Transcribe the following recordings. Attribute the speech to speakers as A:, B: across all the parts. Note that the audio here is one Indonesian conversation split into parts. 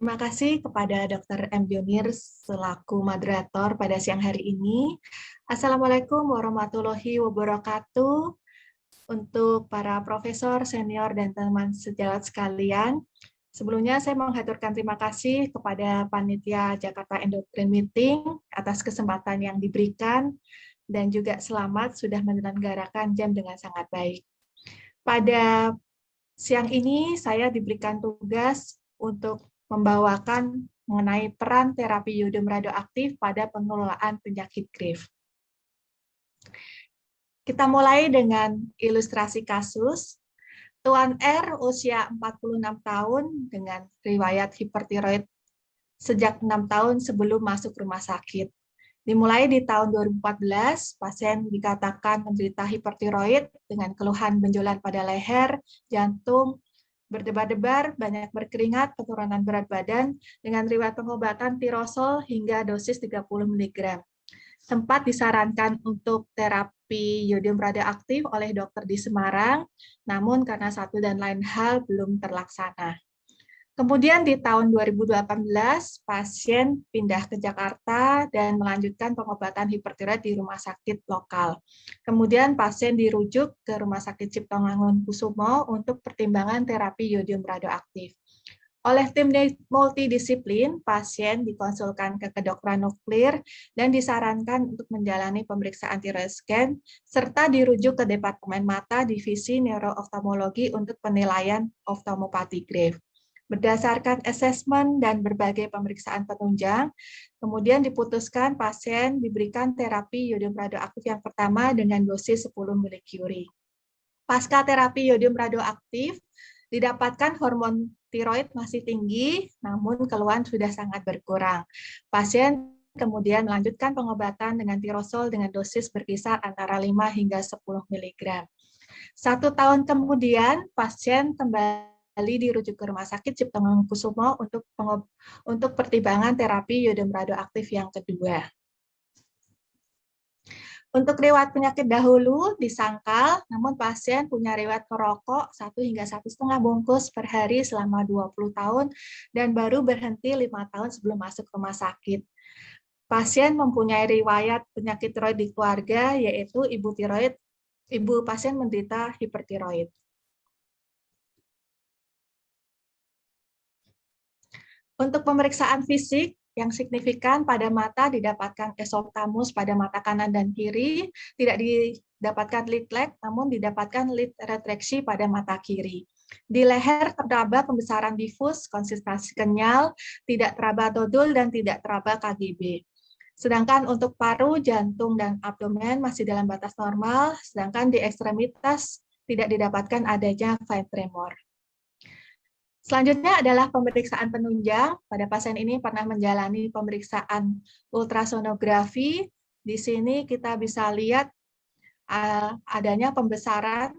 A: Terima kasih kepada Dr. M. Yunir selaku moderator pada siang hari ini. Assalamualaikum warahmatullahi wabarakatuh. Untuk para profesor, senior, dan teman sejawat sekalian, sebelumnya saya mengaturkan terima kasih kepada Panitia Jakarta Endocrine Meeting atas kesempatan yang diberikan, dan juga selamat sudah menyelenggarakan jam dengan sangat baik. Pada siang ini saya diberikan tugas untuk membawakan mengenai peran terapi yodium radioaktif pada pengelolaan penyakit Graves. Kita mulai dengan ilustrasi kasus. Tuan R usia 46 tahun dengan riwayat hipertiroid sejak 6 tahun sebelum masuk rumah sakit. Dimulai di tahun 2014, pasien dikatakan menderita hipertiroid dengan keluhan benjolan pada leher, jantung, berdebar-debar, banyak berkeringat, penurunan berat badan, dengan riwayat pengobatan tirosol hingga dosis 30 mg. Sempat disarankan untuk terapi yodium radioaktif oleh dokter di Semarang, namun karena satu dan lain hal belum terlaksana. Kemudian di tahun 2018, pasien pindah ke Jakarta dan melanjutkan pengobatan hipertiroid di rumah sakit lokal. Kemudian pasien dirujuk ke Rumah Sakit Cipto Mangunkusumo untuk pertimbangan terapi yodium radioaktif. Oleh tim multidisiplin, pasien dikonsulkan ke kedokteran nuklir dan disarankan untuk menjalani pemeriksaan tiroid scan, serta dirujuk ke Departemen Mata Divisi Neurooftalmologi untuk penilaian oftalmopati Graves. Berdasarkan asesmen dan berbagai pemeriksaan penunjang, kemudian diputuskan pasien diberikan terapi yodium radioaktif yang pertama dengan dosis 10 mg. Pasca terapi yodium radioaktif, didapatkan hormon tiroid masih tinggi, namun keluhan sudah sangat berkurang. Pasien kemudian melanjutkan pengobatan dengan tirosol dengan dosis berkisar antara 5 hingga 10 mg. 1 tahun kemudian, pasien kembali dirujuk ke Rumah Sakit Cipto Mangunkusumo untuk pertimbangan terapi yodium radioaktif yang kedua. Untuk riwayat penyakit dahulu disangkal, namun pasien punya riwayat merokok 1 hingga 1,5 bungkus per hari selama 20 tahun dan baru berhenti 5 tahun sebelum masuk rumah sakit. Pasien mempunyai riwayat penyakit tiroid di keluarga, yaitu ibu pasien menderita hipertiroid. Untuk pemeriksaan fisik yang signifikan pada mata didapatkan esoptamus pada mata kanan dan kiri, tidak didapatkan lid lag, namun didapatkan lid retraksi pada mata kiri. Di leher terdapat pembesaran difus, konsistensi kenyal, tidak teraba dodol, dan tidak teraba KGB. Sedangkan untuk paru, jantung, dan abdomen masih dalam batas normal, sedangkan di ekstremitas tidak didapatkan adanya fine tremor. Selanjutnya adalah pemeriksaan penunjang. Pada pasien ini pernah menjalani pemeriksaan ultrasonografi. Di sini kita bisa lihat adanya pembesaran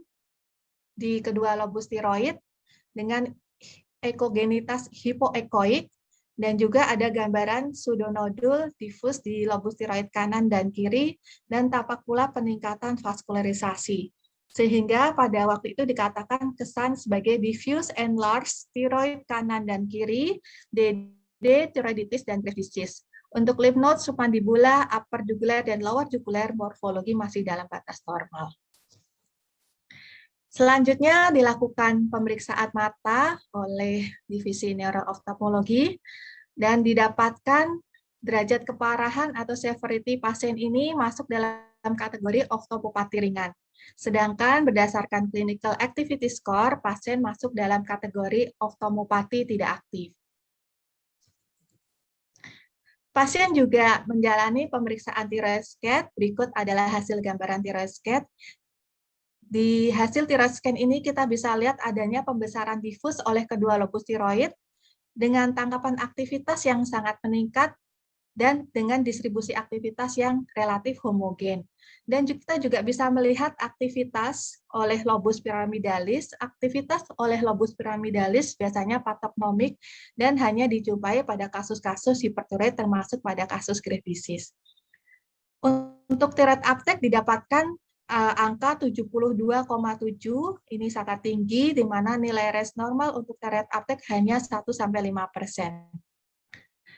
A: di kedua lobus tiroid dengan ekogenitas hipoekoik, dan juga ada gambaran pseudonodul difus di lobus tiroid kanan dan kiri, dan tampak pula peningkatan vaskularisasi. Sehingga pada waktu itu dikatakan kesan sebagai diffuse enlarged tiroid kanan dan kiri, DD, tiroiditis, dan Graves' disease. Untuk lymph node, submandibula, upper jugular, dan lower jugular morfologi masih dalam batas normal. Selanjutnya dilakukan pemeriksaan mata oleh divisi neurooftalmologi dan didapatkan derajat keparahan atau severity pasien ini masuk dalam kategori oftopopati ringan. Sedangkan berdasarkan clinical activity score, pasien masuk dalam kategori oftalmopati tidak aktif. Pasien juga menjalani pemeriksaan thyroid scan. Berikut adalah hasil gambaran thyroid scan. Di hasil thyroid scan ini kita bisa lihat adanya pembesaran difus oleh kedua lobus tiroid dengan tangkapan aktivitas yang sangat meningkat dan dengan distribusi aktivitas yang relatif homogen. Dan kita juga bisa melihat aktivitas oleh lobus piramidalis. Aktivitas oleh lobus piramidalis biasanya patognomik dan hanya dijumpai pada kasus-kasus hipertiroid termasuk pada kasus Graves' disease. Untuk thyroid uptake didapatkan angka 72,7, ini sangat tinggi, di mana nilai res normal untuk thyroid uptake hanya 1-5%.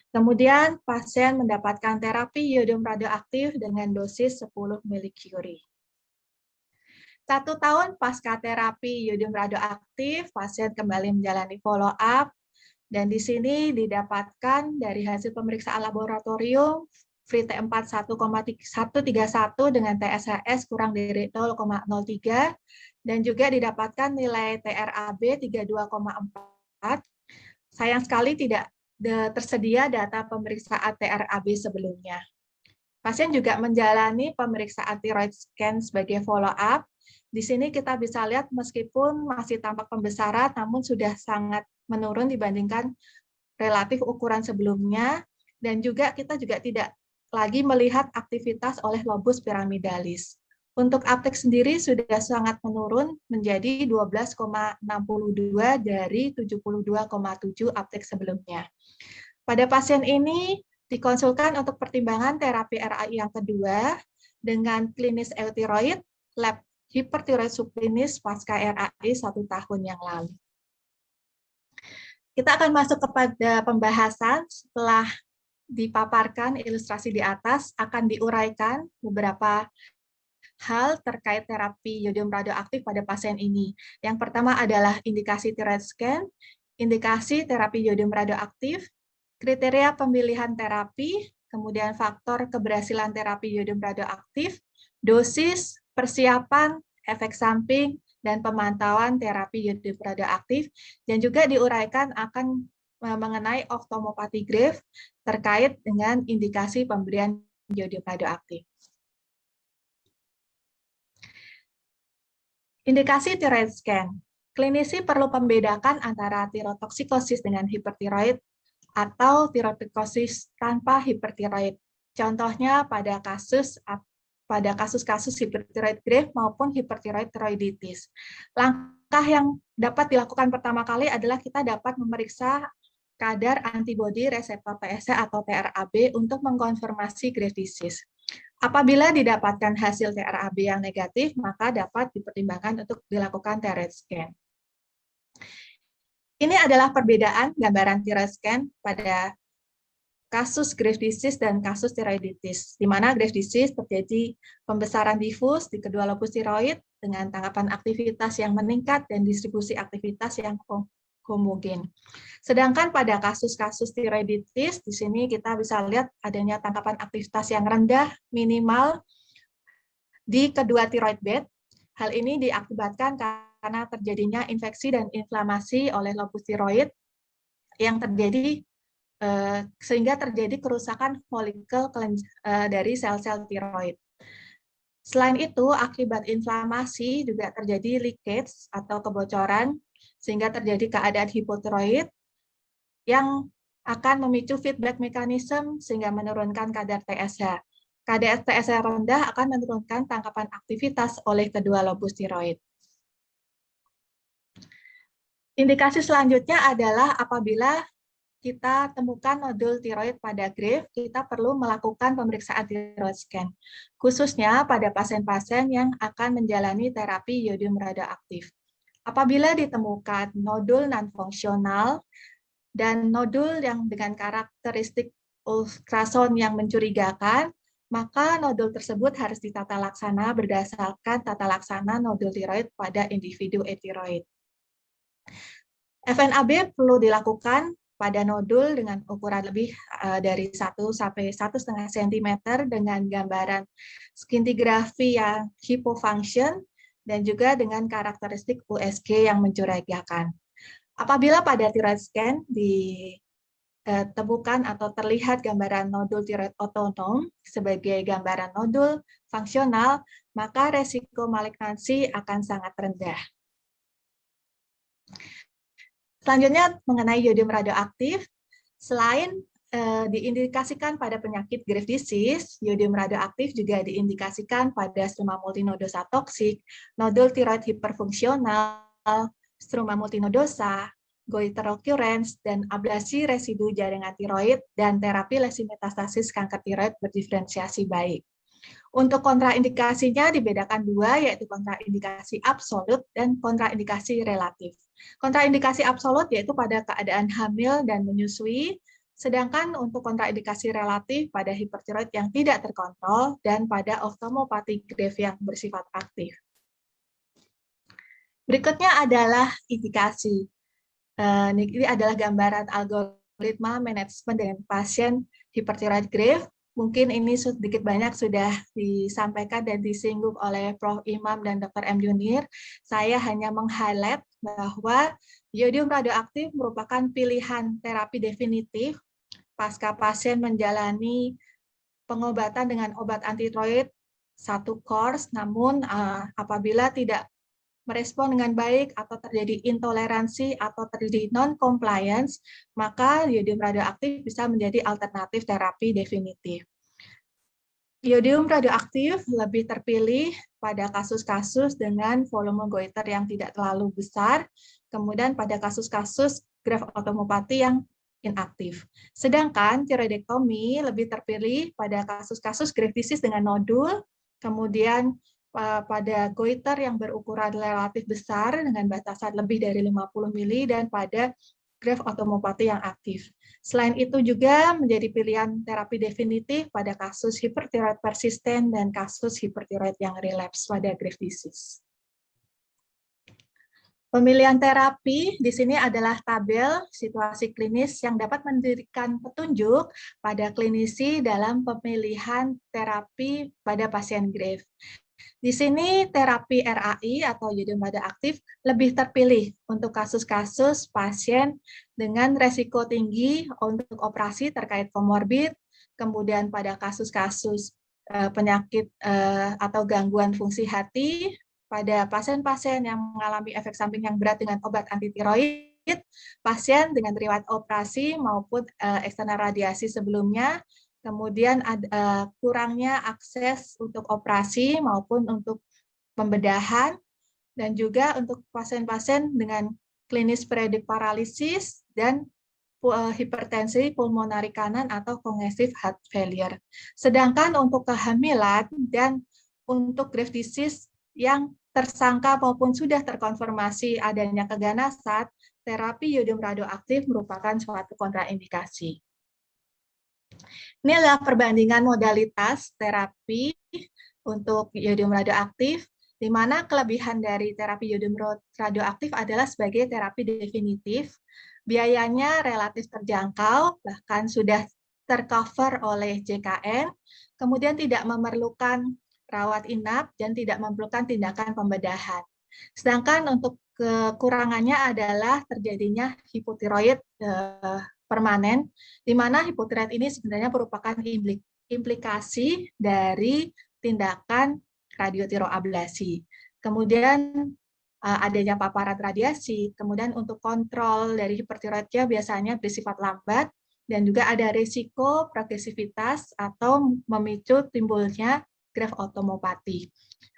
A: Kemudian pasien mendapatkan terapi iodium radioaktif dengan dosis 10 milicurie. 1 tahun pasca terapi iodium radioaktif, pasien kembali menjalani follow up, dan di sini didapatkan dari hasil pemeriksaan laboratorium free T4 1,131 dengan TSHS kurang dari 0,03, dan juga didapatkan nilai TRAB 32,4. Sayang sekali tidak tersedia data pemeriksaan TRAB sebelumnya. Pasien juga menjalani pemeriksaan thyroid scan sebagai follow-up. Di sini kita bisa lihat meskipun masih tampak pembesaran, namun sudah sangat menurun dibandingkan relatif ukuran sebelumnya, dan juga kita juga tidak lagi melihat aktivitas oleh lobus piramidalis. Untuk uptake sendiri sudah sangat menurun menjadi 12,62 dari 72,7 uptake sebelumnya. Pada pasien ini dikonsulkan untuk pertimbangan terapi RAI yang kedua dengan klinis euthyroid, lab hipertiroid subklinis pasca RAI 1 tahun yang lalu. Kita akan masuk kepada pembahasan. Setelah dipaparkan ilustrasi di atas, akan diuraikan beberapa hal terkait terapi iodium radioaktif pada pasien ini. Yang pertama adalah indikasi thyroid scan, indikasi terapi iodium radioaktif, kriteria pemilihan terapi, kemudian faktor keberhasilan terapi iodium radioaktif, dosis, persiapan, efek samping, dan pemantauan terapi iodium radioaktif, dan juga diuraikan akan mengenai oftalmopati Graves terkait dengan indikasi pemberian iodium radioaktif. Indikasi thyroid scan. Klinisi perlu membedakan antara tirotoksikosis dengan hipertiroid atau tirotoksikosis tanpa hipertiroid. Contohnya pada kasus-kasus hipertiroid Graves maupun hipertiroid tiroiditis. Langkah yang dapat dilakukan pertama kali adalah kita dapat memeriksa kadar antibodi reseptor TSH atau TRAB untuk mengkonfirmasi Graves' disease. Apabila didapatkan hasil TRAB yang negatif, maka dapat dipertimbangkan untuk dilakukan thyroid scan. Ini adalah perbedaan gambaran thyroid scan pada kasus Graves' disease dan kasus tiroiditis, di mana Graves' disease terjadi pembesaran difus di kedua lobus tiroid dengan tangkapan aktivitas yang meningkat dan distribusi aktivitas yang homogen. Sedangkan pada kasus-kasus tiroiditis, di sini kita bisa lihat adanya tangkapan aktivitas yang rendah minimal di kedua tiroid bed. Hal ini diakibatkan karena terjadinya infeksi dan inflamasi oleh lobus tiroid yang terjadi sehingga terjadi kerusakan folikel dari sel-sel tiroid. Selain itu, akibat inflamasi juga terjadi leakage atau kebocoran sehingga terjadi keadaan hipotiroid yang akan memicu feedback mekanisme sehingga menurunkan kadar TSH. Kadar TSH rendah akan menurunkan tangkapan aktivitas oleh kedua lobus tiroid. Indikasi selanjutnya adalah apabila kita temukan nodul tiroid pada Graves, kita perlu melakukan pemeriksaan thyroid scan, khususnya pada pasien-pasien yang akan menjalani terapi iodium radioaktif. Apabila ditemukan nodul non-fungsional dan nodul yang dengan karakteristik ultrasound yang mencurigakan, maka nodul tersebut harus ditata laksana berdasarkan tata laksana nodul tiroid pada individu etiroid. FNAB perlu dilakukan pada nodul dengan ukuran lebih dari 1 sampai 1,5 cm dengan gambaran scintigraphy yang hypofunction dan juga dengan karakteristik USG yang mencurigakan. Apabila pada thyroid scan ditemukan atau terlihat gambaran nodul tiroid otonom sebagai gambaran nodul fungsional, maka resiko malignansi akan sangat rendah. Selanjutnya mengenai yodium radioaktif, selain diindikasikan pada penyakit Graves' disease, yodium radioaktif juga diindikasikan pada struma multinodosa toksik, nodul tiroid hiperfungsional, struma multinodosa, goiter occurrence, dan ablasi residu jaringan tiroid, dan terapi lesi metastasis kanker tiroid berdiferensiasi baik. Untuk kontraindikasinya dibedakan dua, yaitu kontraindikasi absolut dan kontraindikasi relatif. Kontraindikasi absolut yaitu pada keadaan hamil dan menyusui, sedangkan untuk kontraindikasi relatif pada hipertiroid yang tidak terkontrol dan pada oftalmopati Graves yang bersifat aktif. Berikutnya adalah indikasi. Ini adalah gambaran algoritma manajemen dengan pasien hipertiroid Graves. Mungkin ini sedikit banyak sudah disampaikan dan disinggung oleh Prof. Imam dan Dr. M. Yunir. Saya hanya meng-highlight bahwa yodium radioaktif merupakan pilihan terapi definitif pasca pasien menjalani pengobatan dengan obat antitiroid satu course, namun apabila tidak merespon dengan baik atau terjadi intoleransi atau terjadi non-compliance, maka yodium radioaktif bisa menjadi alternatif terapi definitif. Yodium radioaktif lebih terpilih pada kasus-kasus dengan volume goiter yang tidak terlalu besar, kemudian pada kasus-kasus Graves otomopati yang inaktif. Sedangkan tiroidektomi lebih terpilih pada kasus-kasus Graves disease dengan nodul, kemudian pada goiter yang berukuran relatif besar dengan batasan lebih dari 50 mili dan pada Graves otomopati yang aktif. Selain itu juga menjadi pilihan terapi definitif pada kasus hipertiroid persisten dan kasus hipertiroid yang relapse pada Graves disease. Pemilihan terapi di sini adalah tabel situasi klinis yang dapat memberikan petunjuk pada klinisi dalam pemilihan terapi pada pasien Graves. Di sini terapi RAI atau yodium radioaktif lebih terpilih untuk kasus-kasus pasien dengan resiko tinggi untuk operasi terkait komorbid, kemudian pada kasus-kasus penyakit atau gangguan fungsi hati, pada pasien-pasien yang mengalami efek samping yang berat dengan obat antitiroid, pasien dengan riwayat operasi maupun eksternal radiasi sebelumnya, kemudian kurangnya akses untuk operasi maupun untuk pembedahan, dan juga untuk pasien-pasien dengan klinis periodik paralisis dan hipertensi pulmonari kanan atau congestive heart failure. Sedangkan untuk kehamilan dan untuk Graves disease yang tersangka maupun sudah terkonfirmasi adanya keganasan, terapi yodium radioaktif merupakan suatu kontraindikasi. Ini adalah perbandingan modalitas terapi untuk yodium radioaktif, di mana kelebihan dari terapi yodium radioaktif adalah sebagai terapi definitif, biayanya relatif terjangkau, bahkan sudah tercover oleh JKN, kemudian tidak memerlukan rawat inap dan tidak memerlukan tindakan pembedahan. Sedangkan untuk kekurangannya adalah terjadinya hipotiroid permanen, di mana hipotiroid ini sebenarnya merupakan implikasi dari tindakan radiotiroablasi. Kemudian adanya paparan radiasi, kemudian untuk kontrol dari hipertiroidnya biasanya bersifat lambat, dan juga ada risiko progresivitas atau memicu timbulnya Graves otomopati.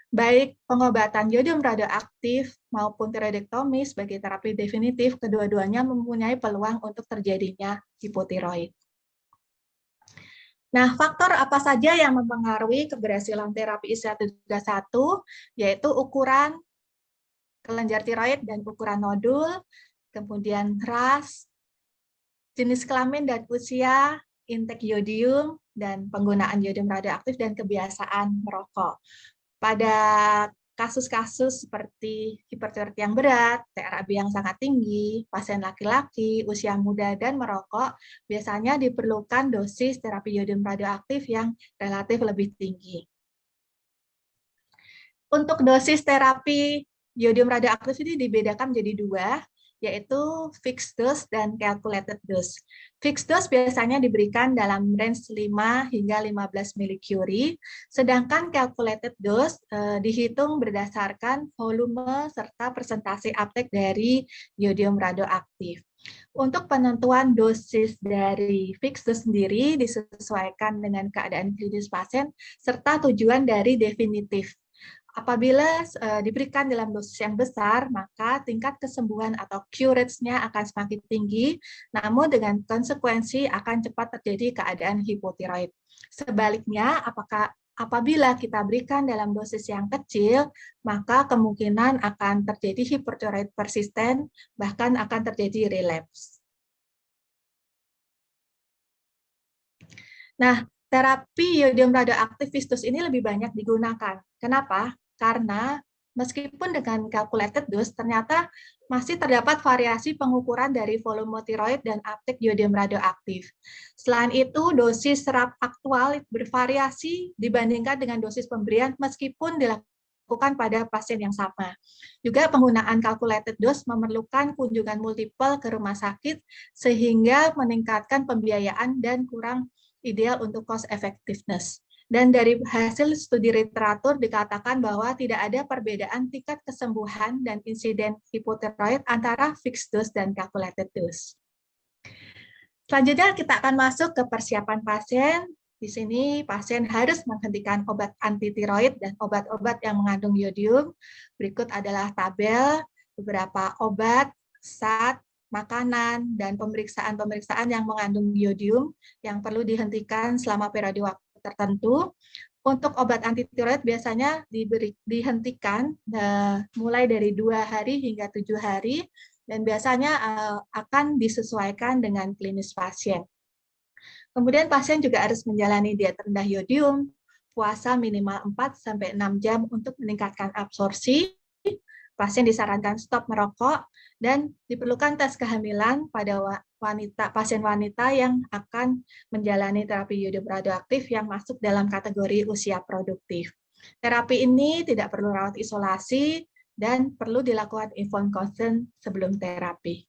A: Baik pengobatan yodium radioaktif maupun tiroidektomi sebagai terapi definitif, kedua-duanya mempunyai peluang untuk terjadinya hipotiroid. Nah, faktor apa saja yang mempengaruhi keberhasilan terapi ICA-331, yaitu ukuran kelenjar tiroid dan ukuran nodul, kemudian ras, jenis kelamin dan usia, intake yodium, dan penggunaan yodium radioaktif, dan kebiasaan merokok. Pada kasus-kasus seperti hipertiroid yang berat, TRAB yang sangat tinggi, pasien laki-laki, usia muda, dan merokok, biasanya diperlukan dosis terapi iodium radioaktif yang relatif lebih tinggi. Untuk dosis terapi iodium radioaktif ini dibedakan menjadi dua, yaitu fixed dose dan calculated dose. Fixed dose biasanya diberikan dalam range 5 hingga 15 milicurie, sedangkan calculated dose dihitung berdasarkan volume serta persentase uptake dari iodium radioaktif. Untuk penentuan dosis dari fixed dose sendiri disesuaikan dengan keadaan klinis pasien serta tujuan dari definitif. Apabila diberikan dalam dosis yang besar, maka tingkat kesembuhan atau cure rate-nya akan semakin tinggi, namun dengan konsekuensi akan cepat terjadi keadaan hipotiroid. Sebaliknya, apabila kita berikan dalam dosis yang kecil, maka kemungkinan akan terjadi hipotiroid persisten, bahkan akan terjadi relapse. Nah, terapi iodium radioaktif fixed dose ini lebih banyak digunakan. Kenapa? Karena meskipun dengan calculated dose, ternyata masih terdapat variasi pengukuran dari volume tiroid dan uptake iodium radioaktif. Selain itu, dosis serap aktual bervariasi dibandingkan dengan dosis pemberian meskipun dilakukan pada pasien yang sama. Juga penggunaan calculated dose memerlukan kunjungan multiple ke rumah sakit sehingga meningkatkan pembiayaan dan kurang ideal untuk cost effectiveness. Dan dari hasil studi literatur dikatakan bahwa tidak ada perbedaan tingkat kesembuhan dan insiden hipotiroid antara fixed dose dan calculated dose. Selanjutnya kita akan masuk ke persiapan pasien. Di sini pasien harus menghentikan obat antitiroid dan obat-obat yang mengandung iodium. Berikut adalah tabel beberapa obat, zat, makanan, dan pemeriksaan-pemeriksaan yang mengandung iodium yang perlu dihentikan selama periode waktu tertentu. Untuk obat antitiroid biasanya dihentikan mulai dari 2 hari hingga 7 hari, dan biasanya akan disesuaikan dengan klinis pasien. Kemudian pasien juga harus menjalani diet rendah iodium, puasa minimal 4-6 jam untuk meningkatkan absorpsi. Pasien disarankan stop merokok, dan diperlukan tes kehamilan pada pasien wanita yang akan menjalani terapi iodium radioaktif yang masuk dalam kategori usia produktif. Terapi ini tidak perlu rawat isolasi dan perlu dilakukan informed consent sebelum terapi.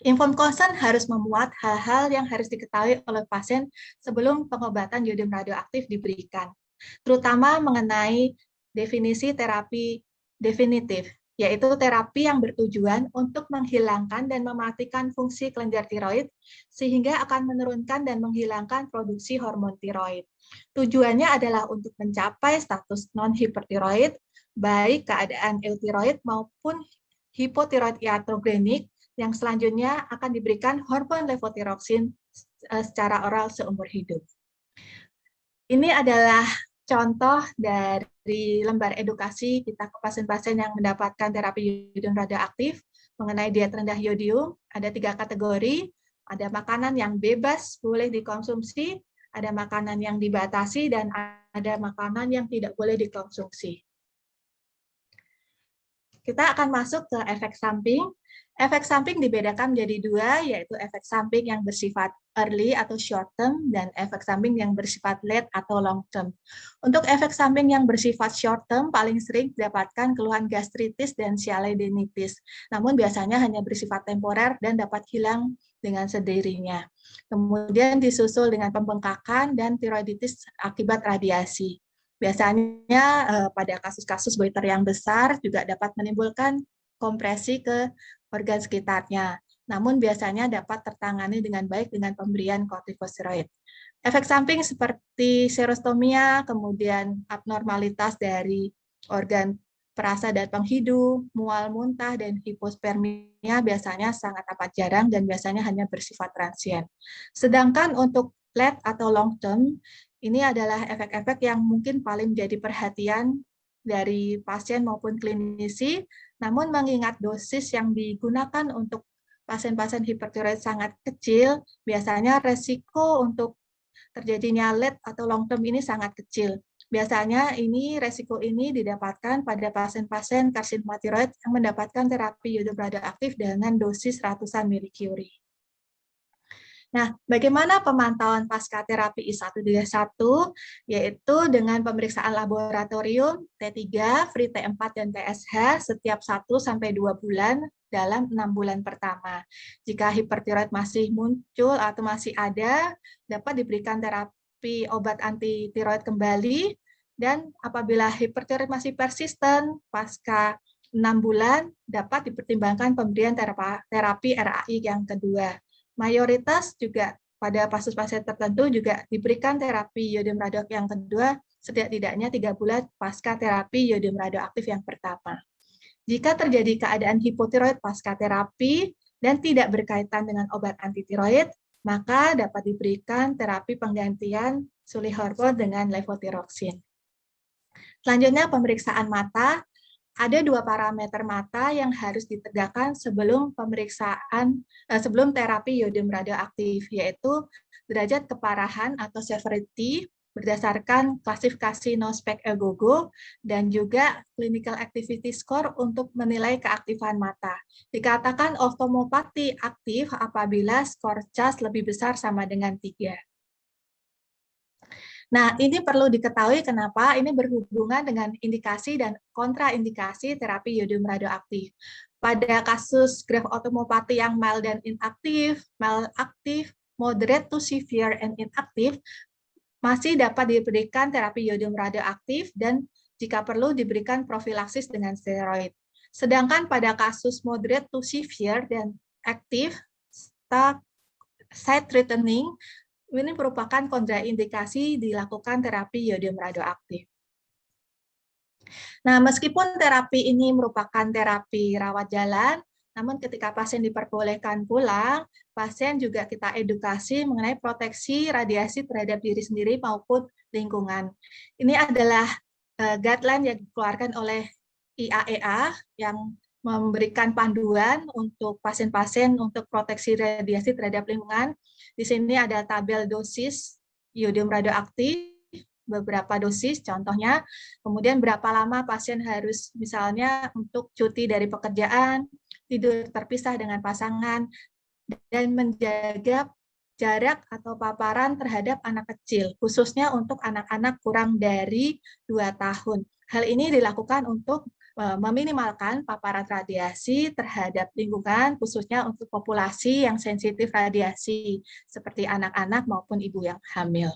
A: Informed consent harus memuat hal-hal yang harus diketahui oleh pasien sebelum pengobatan iodium radioaktif diberikan, terutama mengenai definisi terapi definitif, yaitu terapi yang bertujuan untuk menghilangkan dan mematikan fungsi kelenjar tiroid sehingga akan menurunkan dan menghilangkan produksi hormon tiroid. Tujuannya adalah untuk mencapai status non-hipertiroid, baik keadaan eutiroid maupun hipotiroid iatrogenik, yang selanjutnya akan diberikan hormon levotiroksin secara oral seumur hidup. Ini adalah contoh dari lembar edukasi kita ke pasien-pasien yang mendapatkan terapi iodium radioaktif mengenai diet rendah iodium. Ada 3 kategori, ada makanan yang bebas boleh dikonsumsi, ada makanan yang dibatasi, dan ada makanan yang tidak boleh dikonsumsi. Kita akan masuk ke efek samping. Efek samping dibedakan menjadi 2, yaitu efek samping yang bersifat early atau short term dan efek samping yang bersifat late atau long term. Untuk efek samping yang bersifat short term paling sering didapatkan keluhan gastritis dan sialadenitis. Namun biasanya hanya bersifat temporer dan dapat hilang dengan sendirinya. Kemudian disusul dengan pembengkakan dan tiroiditis akibat radiasi. Biasanya pada kasus-kasus goiter yang besar juga dapat menimbulkan kompresi ke organ sekitarnya. Namun biasanya dapat tertangani dengan baik dengan pemberian kortikosteroid. Efek samping seperti serostomia, kemudian abnormalitas dari organ perasa dan penghidu, mual muntah, dan hipospermia biasanya sangat amat jarang dan biasanya hanya bersifat transien. Sedangkan untuk late atau long term, ini adalah efek-efek yang mungkin paling menjadi perhatian dari pasien maupun klinisi, namun mengingat dosis yang digunakan untuk pasien-pasien hipertiroid sangat kecil, biasanya resiko untuk terjadinya late atau long term ini sangat kecil. Biasanya resiko ini didapatkan pada pasien-pasien karsinoma tiroid yang mendapatkan terapi iodium radioaktif dengan dosis ratusan milicurie. Nah, bagaimana pemantauan pasca terapi I131? Yaitu dengan pemeriksaan laboratorium T3, free T4, dan TSH setiap 1-2 bulan dalam 6 bulan pertama. Jika hipertiroid masih muncul atau masih ada, dapat diberikan terapi obat anti tiroid kembali, dan apabila hipertiroid masih persisten pasca 6 bulan, dapat dipertimbangkan pemberian terapi RAI yang kedua. Mayoritas juga pada pasien-pasien tertentu juga diberikan terapi iodium radioaktif yang kedua setidak-tidaknya 3 bulan pasca terapi iodium radioaktif yang pertama. Jika terjadi keadaan hipotiroid pasca terapi dan tidak berkaitan dengan obat antitiroid, maka dapat diberikan terapi penggantian sulihormon dengan levotiroxin. Selanjutnya pemeriksaan mata. Ada 2 parameter mata yang harus ditegakkan sebelum sebelum terapi iodium radioaktif, yaitu derajat keparahan atau severity berdasarkan klasifikasi NOSPEC-EGOGO dan juga clinical activity score untuk menilai keaktifan mata. Dikatakan oftalmopati aktif apabila skor CAS lebih besar sama dengan 3. Nah, ini perlu diketahui kenapa ini berhubungan dengan indikasi dan kontraindikasi terapi iodium radioaktif. Pada kasus grave otomopati yang mild dan inaktif, mild aktif, moderate to severe and inactive, masih dapat diberikan terapi iodium radioaktif dan jika perlu diberikan profilaksis dengan steroid. Sedangkan pada kasus moderate to severe dan aktif, sight threatening, ini merupakan kontraindikasi dilakukan terapi iodium radioaktif. Nah, meskipun terapi ini merupakan terapi rawat jalan, namun ketika pasien diperbolehkan pulang, pasien juga kita edukasi mengenai proteksi radiasi terhadap diri sendiri maupun lingkungan. Ini adalah guideline yang dikeluarkan oleh IAEA yang memberikan panduan untuk pasien-pasien untuk proteksi radiasi terhadap lingkungan. Di sini ada tabel dosis iodium radioaktif, beberapa dosis contohnya, kemudian berapa lama pasien harus misalnya untuk cuti dari pekerjaan, tidur terpisah dengan pasangan, dan menjaga jarak atau paparan terhadap anak kecil, khususnya untuk anak-anak kurang dari 2 tahun. Hal ini dilakukan untuk meminimalkan paparan radiasi terhadap lingkungan, khususnya untuk populasi yang sensitif radiasi, seperti anak-anak maupun ibu yang hamil.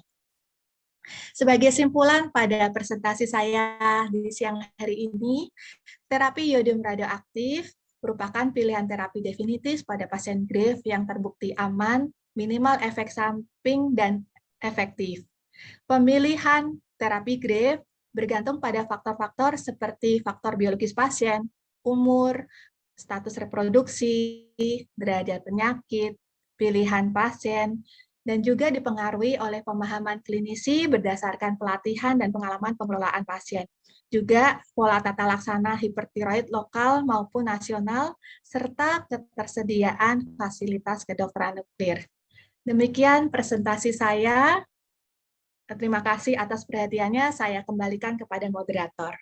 A: Sebagai simpulan pada presentasi saya di siang hari ini, terapi iodium radioaktif merupakan pilihan terapi definitif pada pasien grave yang terbukti aman, minimal efek samping, dan efektif. Pemilihan terapi grave bergantung pada faktor-faktor seperti faktor biologis pasien, umur, status reproduksi, derajat penyakit, pilihan pasien, dan juga dipengaruhi oleh pemahaman klinisi berdasarkan pelatihan dan pengalaman pengelolaan pasien. Juga pola tata laksana hipertiroid lokal maupun nasional, serta ketersediaan fasilitas kedokteran nuklir. Demikian presentasi saya. Terima kasih atas perhatiannya. Saya kembalikan kepada moderator.